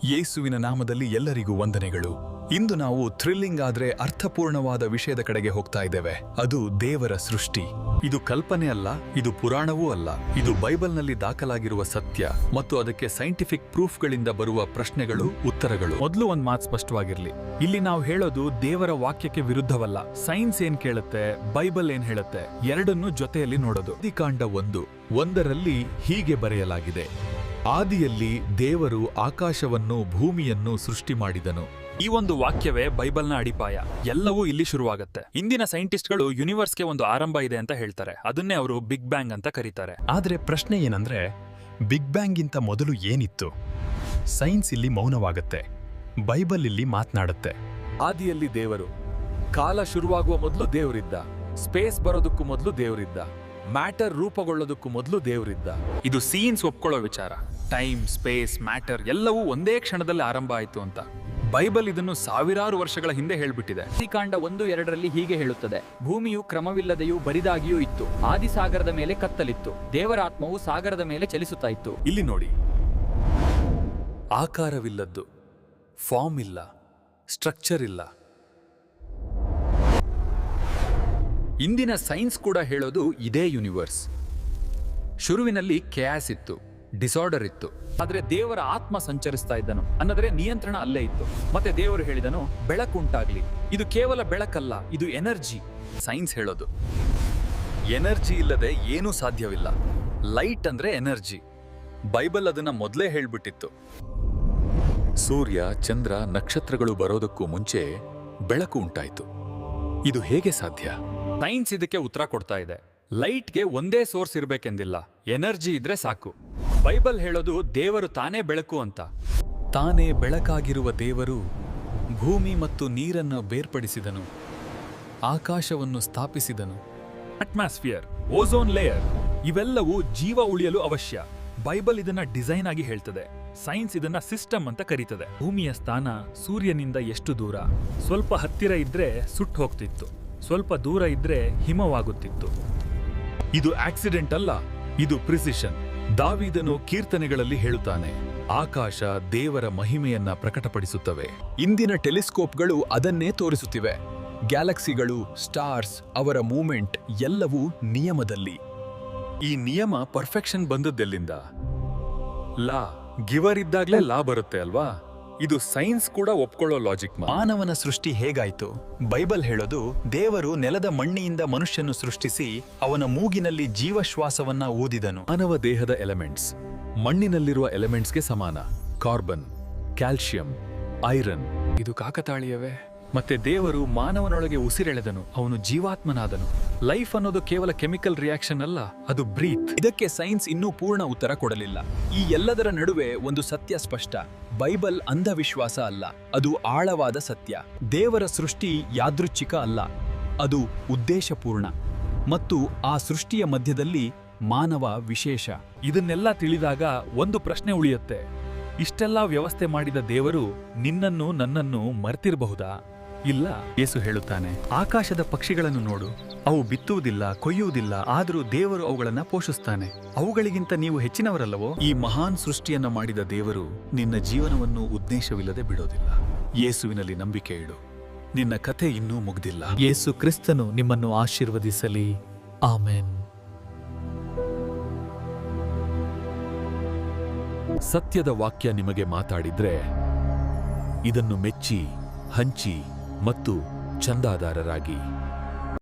ಯೇಸುವಿನ ನಾಮದಲ್ಲಿ ಎಲ್ಲರಿಗೂ ವಂದನೆಗಳು. ಇಂದು ನಾವು ಥ್ರಿಲ್ಲಿಂಗ್ ಆದ್ರೆ ಅರ್ಥಪೂರ್ಣವಾದ ವಿಷಯದ ಕಡೆಗೆ ಹೋಗ್ತಾ ಇದ್ದೇವೆ. ಅದು ದೇವರ ಸೃಷ್ಟಿ. ಇದು ಕಲ್ಪನೆ ಅಲ್ಲ, ಇದು ಪುರಾಣವೂ ಅಲ್ಲ. ಇದು ಬೈಬಲ್ನಲ್ಲಿ ದಾಖಲಾಗಿರುವ ಸತ್ಯ ಮತ್ತು ಅದಕ್ಕೆ ಸೈಂಟಿಫಿಕ್ ಪ್ರೂಫ್ಗಳಿಂದ ಬರುವ ಪ್ರಶ್ನೆಗಳು, ಉತ್ತರಗಳು. ಮೊದಲು ಒಂದ್ ಮಾತು ಸ್ಪಷ್ಟವಾಗಿರ್ಲಿ, ಇಲ್ಲಿ ನಾವು ಹೇಳೋದು ದೇವರ ವಾಕ್ಯಕ್ಕೆ ವಿರುದ್ಧವಲ್ಲ. ಸೈನ್ಸ್ ಏನ್ ಕೇಳುತ್ತೆ, ಬೈಬಲ್ ಏನ್ ಹೇಳುತ್ತೆ, ಎರಡನ್ನೂ ಜೊತೆಯಲ್ಲಿ ನೋಡೋದು. ಆದಿಕಾಂಡ 1:1 ಹೀಗೆ ಬರೆಯಲಾಗಿದೆ, ಆದಿಯಲ್ಲಿ ದೇವರು ಆಕಾಶವನ್ನು ಭೂಮಿಯನ್ನು ಸೃಷ್ಟಿ ಮಾಡಿದನು. ಈ ಒಂದು ವಾಕ್ಯವೇ ಬೈಬಲ್ನ ಅಡಿಪಾಯ. ಎಲ್ಲವೂ ಇಲ್ಲಿ ಶುರುವಾಗುತ್ತೆ. ಇಂದಿನ ಸೈಂಟಿಸ್ಟ್ಗಳು ಯೂನಿವರ್ಸ್ಗೆ ಒಂದು ಆರಂಭ ಇದೆ ಅಂತ ಹೇಳ್ತಾರೆ. ಅದನ್ನೇ ಅವರು ಬಿಗ್ ಬ್ಯಾಂಗ್ ಅಂತ ಕರೀತಾರೆ. ಆದ್ರೆ ಪ್ರಶ್ನೆ ಏನಂದ್ರೆ, ಬಿಗ್ ಬ್ಯಾಂಗಿಂತ ಮೊದಲು ಏನಿತ್ತು? ಸೈನ್ಸ್ ಇಲ್ಲಿ ಮೌನವಾಗುತ್ತೆ, ಬೈಬಲ್ ಇಲ್ಲಿ ಮಾತನಾಡುತ್ತೆ. ಆದಿಯಲ್ಲಿ ದೇವರು, ಕಾಲ ಶುರುವಾಗುವ ಮೊದಲು ದೇವರಿದ್ದ, ಸ್ಪೇಸ್ ಬರೋದಕ್ಕೂ ಮೊದಲು ದೇವರಿದ್ದ, ಮ್ಯಾಟರ್ ರೂಪುಗೊಳ್ಳೋದಕ್ಕೂ ಮೊದಲು ದೇವರಿದ್ದ. ಇದು ಸೈನ್ಸ್ ಒಪ್ಕೊಳ್ಳೋ ವಿಚಾರ. ಟೈಮ್, ಸ್ಪೇಸ್, ಮ್ಯಾಟರ್ ಎಲ್ಲವೂ ಒಂದೇ ಕ್ಷಣದಲ್ಲಿ ಆರಂಭ ಆಯಿತು ಅಂತ. ಬೈಬಲ್ ಇದನ್ನು ಸಾವಿರಾರು ವರ್ಷಗಳ ಹಿಂದೆ ಹೇಳ್ಬಿಟ್ಟಿದೆ. ಆದಿಕಾಂಡ 1:2 ಹೀಗೆ ಹೇಳುತ್ತದೆ, ಭೂಮಿಯು ಕ್ರಮವಿಲ್ಲದೆಯೂ ಬರಿದಾಗಿಯೂ ಇತ್ತು, ಆದಿಸಾಗರದ ಮೇಲೆ ಕತ್ತಲಿತ್ತು, ದೇವರ ಆತ್ಮವು ಸಾಗರದ ಮೇಲೆ ಚಲಿಸುತ್ತಾ ಇತ್ತು. ಇಲ್ಲಿ ನೋಡಿ, ಆಕಾರವಿಲ್ಲದ್ದು, ಫಾರ್ಮ್ ಇಲ್ಲ, ಸ್ಟ್ರಕ್ಚರ್ ಇಲ್ಲ. ಇಂದಿನ ಸೈನ್ಸ್ ಕೂಡ ಹೇಳೋದು ಇದೇ ಯೂನಿವರ್ಸ್. ಶುರುವಿನಲ್ಲಿ ಕೆಯಾಸ್ ಇತ್ತು, ಡಿಸಾರ್ಡರ್ ಇತ್ತು, ಆದ್ರೆ ದೇವರ ಆತ್ಮ ಸಂಚರಿಸ್ತಾ ಇದ್ದನು, ಅನ್ನದ್ರೆ ನಿಯಂತ್ರಣ ಅಲ್ಲೇ ಇತ್ತು. ಮತ್ತೆ ದೇವರು ಹೇಳಿದನು, ಬೆಳಕುಂಟಾಗ್ಲಿ. ಇದು ಕೇವಲ ಬೆಳಕಲ್ಲ, ಇದು ಎನರ್ಜಿ. ಸೈನ್ಸ್ ಹೇಳೋದು ಎನರ್ಜಿ ಇಲ್ಲದೆ ಏನೂ ಸಾಧ್ಯವಿಲ್ಲ. ಲೈಟ್ ಅಂದ್ರೆ ಎನರ್ಜಿ. ಬೈಬಲ್ ಅದನ್ನ ಮೊದಲೇ ಹೇಳ್ಬಿಟ್ಟಿತ್ತು. ಸೂರ್ಯ, ಚಂದ್ರ, ನಕ್ಷತ್ರಗಳು ಬರೋದಕ್ಕೂ ಮುಂಚೆ ಬೆಳಕು ಉಂಟಾಯಿತು. ಇದು ಹೇಗೆ ಸಾಧ್ಯ? ಸೈನ್ಸ್ ಇದಕ್ಕೆ ಉತ್ತರ ಕೊಡ್ತಾ ಇದೆ. ಲೈಟ್ಗೆ ಒಂದೇ ಸೋರ್ಸ್ ಇರಬೇಕೆಂದಿಲ್ಲ, ಎನರ್ಜಿ ಇದ್ರೆ ಸಾಕು. ಬೈಬಲ್ ಹೇಳೋದು ದೇವರು ತಾನೇ ಬೆಳಕು ಅಂತ. ತಾನೇ ಬೆಳಕಾಗಿರುವ ದೇವರು ಭೂಮಿ ಮತ್ತು ನೀರನ್ನು ಬೇರ್ಪಡಿಸಿದನು, ಆಕಾಶವನ್ನು ಸ್ಥಾಪಿಸಿದನು. ಅಟ್ಮಾಸ್ಫಿಯರ್, ಓಝೋನ್ ಲೇಯರ್ ಇವೆಲ್ಲವೂ ಜೀವ ಉಳಿಯಲು ಅವಶ್ಯ. ಬೈಬಲ್ ಇದನ್ನ ಡಿಸೈನ್ ಆಗಿ ಹೇಳ್ತದೆ, ಸೈನ್ಸ್ ಇದನ್ನ ಸಿಸ್ಟಮ್ ಅಂತ ಕರೀತದೆ. ಭೂಮಿಯ ಸ್ಥಾನ ಸೂರ್ಯನಿಂದ ಎಷ್ಟು ದೂರ? ಸ್ವಲ್ಪ ಹತ್ತಿರ ಇದ್ರೆ ಸುಟ್ಟು ಹೋಗ್ತಿತ್ತು, ಸ್ವಲ್ಪ ದೂರ ಇದ್ರೆ ಹಿಮವಾಗುತ್ತಿತ್ತು. ಇದು ಆಕ್ಸಿಡೆಂಟ್ ಅಲ್ಲ, ಇದು ಪ್ರಿಸಿಷನ್. ದಾವೀದನು ಕೀರ್ತನೆಗಳಲ್ಲಿ ಹೇಳುತ್ತಾನೆ, ಆಕಾಶ ದೇವರ ಮಹಿಮೆಯನ್ನ ಪ್ರಕಟಪಡಿಸುತ್ತವೆ. ಇಂದಿನ ಟೆಲಿಸ್ಕೋಪ್ಗಳು ಅದನ್ನೇ ತೋರಿಸುತ್ತಿವೆ. ಗ್ಯಾಲಕ್ಸಿಗಳು, ಸ್ಟಾರ್ಸ್, ಅವರ ಮೂವ್ಮೆಂಟ್ ಎಲ್ಲವೂ ನಿಯಮದಲ್ಲಿ. ಈ ನಿಯಮ ಪರ್ಫೆಕ್ಷನ್ ಬಂದದ್ದೆಲ್ಲಿಂದ? ಲಾ, ಗಿವರ್ ಇದ್ದಾಗ್ಲೇ ಲಾ ಬರುತ್ತೆ ಅಲ್ವಾ? ಇದು ಸೈನ್ಸ್ ಕೂಡ ಒಪ್ಕೊಳ್ಳೋ ಲಾಜಿಕ್. ಮಾನವನ ಸೃಷ್ಟಿ ಹೇಗಾಯ್ತು? ಬೈಬಲ್ ಹೇಳೋದು, ದೇವರು ನೆಲದ ಮಣ್ಣಿಯಿಂದ ಮನುಷ್ಯನು ಸೃಷ್ಟಿಸಿ ಅವನ ಮೂಗಿನಲ್ಲಿ ಜೀವಶ್ವಾಸವನ್ನ ಊದಿದನು. ಮಾನವ ದೇಹದ ಎಲಿಮೆಂಟ್ಸ್ ಮಣ್ಣಿನಲ್ಲಿರುವ ಎಲಿಮೆಂಟ್ಸ್ಗೆ ಸಮಾನ. Carbon, calcium, iron. ಇದು ಕಾಕತಾಳೀಯವೇ? ಮತ್ತೆ ದೇವರು ಮಾನವನೊಳಗೆ ಉಸಿರೆಳೆದನು, ಅವನು ಜೀವಾತ್ಮನಾದನು. ಲೈಫ್ ಅನ್ನೋದು ಕೇವಲ ಕೆಮಿಕಲ್ ರಿಯಾಕ್ಷನ್ ಅಲ್ಲ, ಅದು ಬ್ರೀತ್. ಇದಕ್ಕೆ ಸೈನ್ಸ್ ಇನ್ನೂ ಪೂರ್ಣ ಉತ್ತರ ಕೊಡಲಿಲ್ಲ. ಈ ಎಲ್ಲದರ ನಡುವೆ ಒಂದು ಸತ್ಯ ಸ್ಪಷ್ಟ, ಬೈಬಲ್ ಅಂಧವಿಶ್ವಾಸ ಅಲ್ಲ, ಅದು ಆಳವಾದ ಸತ್ಯ. ದೇವರ ಸೃಷ್ಟಿ ಯಾದೃಚ್ಛಿಕ ಅಲ್ಲ, ಅದು ಉದ್ದೇಶಪೂರ್ಣ. ಮತ್ತು ಆ ಸೃಷ್ಟಿಯ ಮಧ್ಯದಲ್ಲಿ ಮಾನವ ವಿಶೇಷ. ಇದನ್ನೆಲ್ಲ ತಿಳಿದಾಗ ಒಂದು ಪ್ರಶ್ನೆ ಉಳಿಯುತ್ತೆ, ಇಷ್ಟೆಲ್ಲ ವ್ಯವಸ್ಥೆ ಮಾಡಿದ ದೇವರು ನಿನ್ನನ್ನು ನನ್ನನ್ನು ಮರ್ತಿರಬಹುದಾ? ಇಲ್ಲ. ಯೇಸು ಹೇಳುತ್ತಾನೆ, ಆಕಾಶದ ಪಕ್ಷಿಗಳನ್ನು ನೋಡು, ಅವು ಬಿತ್ತುವುದಿಲ್ಲ, ಕೊಯ್ಯುವುದಿಲ್ಲ, ಆದರೂ ದೇವರು ಅವುಗಳನ್ನ ಪೋಷಿಸ್ತಾನೆ. ಅವುಗಳಿಗಿಂತ ನೀವು ಹೆಚ್ಚಿನವರಲ್ಲವೋ? ಈ ಮಹಾನ್ ಸೃಷ್ಟಿಯನ್ನ ಮಾಡಿದ ದೇವರು ನಿನ್ನ ಜೀವನವನ್ನು ಉದ್ದೇಶವಿಲ್ಲದೆ ಬಿಡೋದಿಲ್ಲ. ಯೇಸುವಿನಲ್ಲಿ ನಂಬಿಕೆ ಇಡು, ನಿನ್ನ ಕಥೆ ಇನ್ನೂ ಮುಗ್ದಿಲ್ಲ. ಯೇಸು ಕ್ರಿಸ್ತನು ನಿಮ್ಮನ್ನು ಆಶೀರ್ವದಿಸಲಿ. ಆಮೆನ್. ಸತ್ಯದ ವಾಕ್ಯ ನಿಮಗೆ ಮಾತಾಡಿದ್ರೆ ಇದನ್ನು ಮೆಚ್ಚಿ, ಹಂಚಿ ಮತ್ತು ಚಂದಾದಾರರಾಗಿ